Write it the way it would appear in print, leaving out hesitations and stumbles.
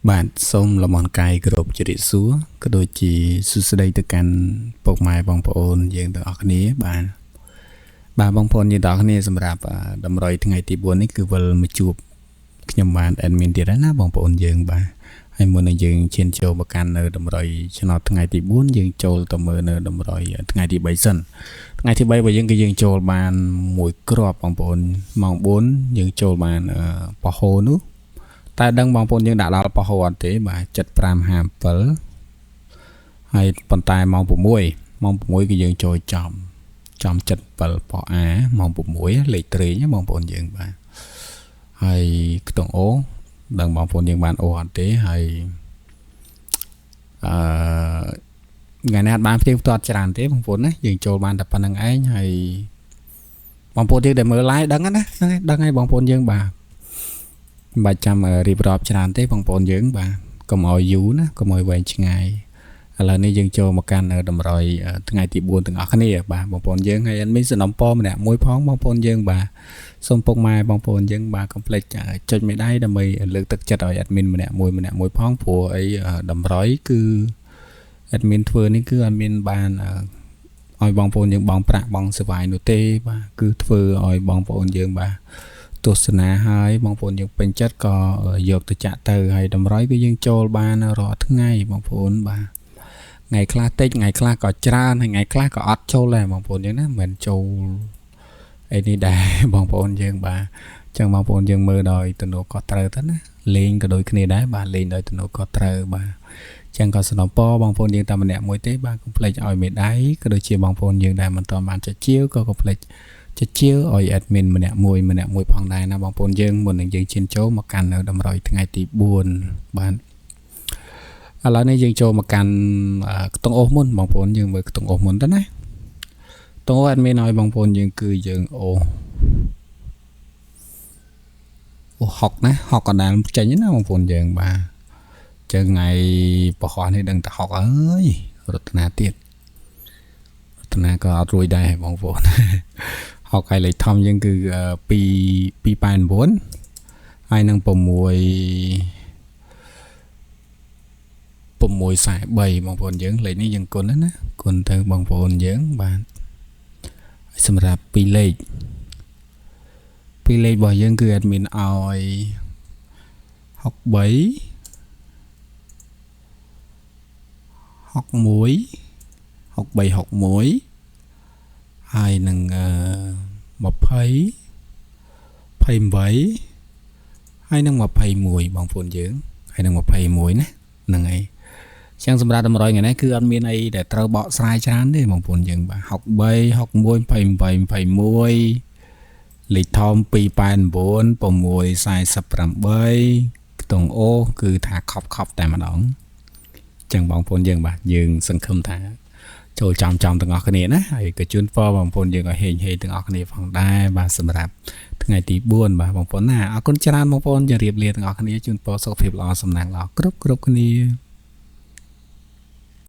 បាទសូមលំអរកាយគោរពជម្រាបសួរក៏ដូចជាសួស្តីទៅកាន់ពុកម៉ែបងប្អូនយើងទាំងអស់គ្នាបាទបងប្អូនយើងទាំងអស់គ្នាសម្រាប់តម្រុយថ្ងៃទី4នេះគឺវិលមកជួបខ្ញុំបាន admin ទៀតហើយណាបងប្អូនយើងបាទហើយមុននឹងយើងឈានចូលមកកាន់នៅតម្រុយឆ្នាំថ្ងៃទី4យើងចូលទៅមើលនៅតម្រុយថ្ងៃទី3សិនថ្ងៃទី3របស់យើងគឺយើងចូលបានមួយគ្រាប់បងប្អូនម៉ោង4យើងចូលបានបោះហូនោះតែដឹងបងប្អូនយើងដាក់ដល់ប៉ោះហូអត់ទេបាទ7557ហើយប៉ុន្តែម៉ោង6គឺយើងចូលចំ77ប៉ោះអាម៉ោង6លេខត្រេងបងប្អូនយើងបាទហើយខ្ទង់អូដឹងបងប្អូនយើងបានអូអត់ទេហើយថ្ងៃនេះអត់បានផ្ទៀងផ្ទាត់ច្រើនទេបងប្អូនណាយើងចូលបានតែប៉ុណ្្នឹងឯងហើយបងប្អូនយើងដែលមើល live ដឹងណាដឹងហើយបងប្អូនយើងបាទមិនបាច់ចាំរៀបរាប់ច្រើនទេបងប្អូនយើងបាទកុំឲ្យយូរណាកុំឲ្យវែងឆ្ងាយឥឡូវនេះយើងចូលមកកាន់តម្រុយថ្ងៃទី4ទាំងអស់គ្នាបាទបងប្អូនយើងហើយមានសំណពរម្នាក់មួយផងបងប្អូនយើងបាទសូមពុកម៉ែបងប្អូនយើងបាទកុំភ្លេចចុចមេដៃដើម្បីលើកទឹកចិត្តឲ្យ admin ម្នាក់មួយផងព្រោះអីតម្រុយគឺ admin ធ្វើនេះគឺអត់មានបានឲ្យបងប្អូនយើងបងប្រាក់បងសេវាយនោះទេបាទគឺធ្វើឲ្យបងប្អូនយើងបាទទស្សនាហើយបងប្អូនយើងពេញចិត្តក៏យកទៅចាក់ទៅហើយតម្រុយគឺយើងចូលបានរាល់ថ្ងៃបងប្អូនបាទថ្ងៃខ្លះតិចថ្ងៃខ្លះក៏ច្រើនហើយថ្ងៃខ្លះក៏អត់ចូលដែរបងប្អូនយើងណាមិនចូលអីនេះដែរបងប្អូនយើងបាទអញ្ចឹងបងប្អូនយើងមើលដោយទំនួលខុសត្រូវទៅណាលេងក៏ដូចគ្នាដែរបាទលេងដោយទំនួលខុសត្រូវបាទអញ្ចឹងក៏សំណពរបងប្អូនយើងតែម្នាក់មួយទេបាទកុំភ្លេចឲ្យមេដៃក៏ដូចជាបងប្អូនយើងដែលមិនទាន់បានចែកជាវក៏កុំភ្លេចជាជាវឲ្យ admin ម្នាក់មួយផងដែរណាបងប្អូនយើងមុននឹងយើងឈានចូលមកកាន់នៅតម្រុយថ្ងៃទី4បាទឥឡូវនេះយើងចូលមកកាន់ខ្ទង់អូសមុនបងប្អូនយើងមើលខ្ទង់អូសមុនទៅណាខ្ទង់អូស admin ឲ្យបងប្អូនយើងគឺយើងអូហុកណាហុកកណ្ដាលចេញណាបងប្អូនយើងបាទចឹងថ្ងៃបោះនេះដឹងតែហុកអើយរតនាទៀតរតនាក៏អត់រួយដែរបងប្អូនហុកឲ្យលេខធំយើងគឺ289ហើយនឹង643បងប្អូនយើងលេខនេះយើងគុណណាគុណទៅបងប្អូនយើងបាទសម្រាប់2លេខរបស់យើងគឺ admin ឲ្យ63 61 ហើយនឹង20 28ហើយនឹង21បងប្អូនយើងហើយនឹង21ណាហ្នឹងហើយចឹងសម្រាប់តម្រុយថ្ងៃនេះគឺអត់មានអីដែលត្រូវបកស្រាយច្រើនទេបងប្អូនយើងបាទ63 61 28 21លេខធំ289 648ខ្ទង់អូគឺថាខប់តែម្ដងចឹងបងប្អូនយើងបាទយើងសង្ឃឹមថាចូលចំទាំងអស់គ្នាណាហើយក៏ជូនពរបងប្អូនយើងឲ្យហេងទាំងអស់គ្នាផងដែរបាទសម្រាប់ថ្ងៃទី4បាទបងប្អូនណាអរគុណច្រើនបងប្អូនជម្រាបលាទាំងអស់គ្នាជូនពរសុខភាពល្អសំណាងល្អគ្រប់គ្នា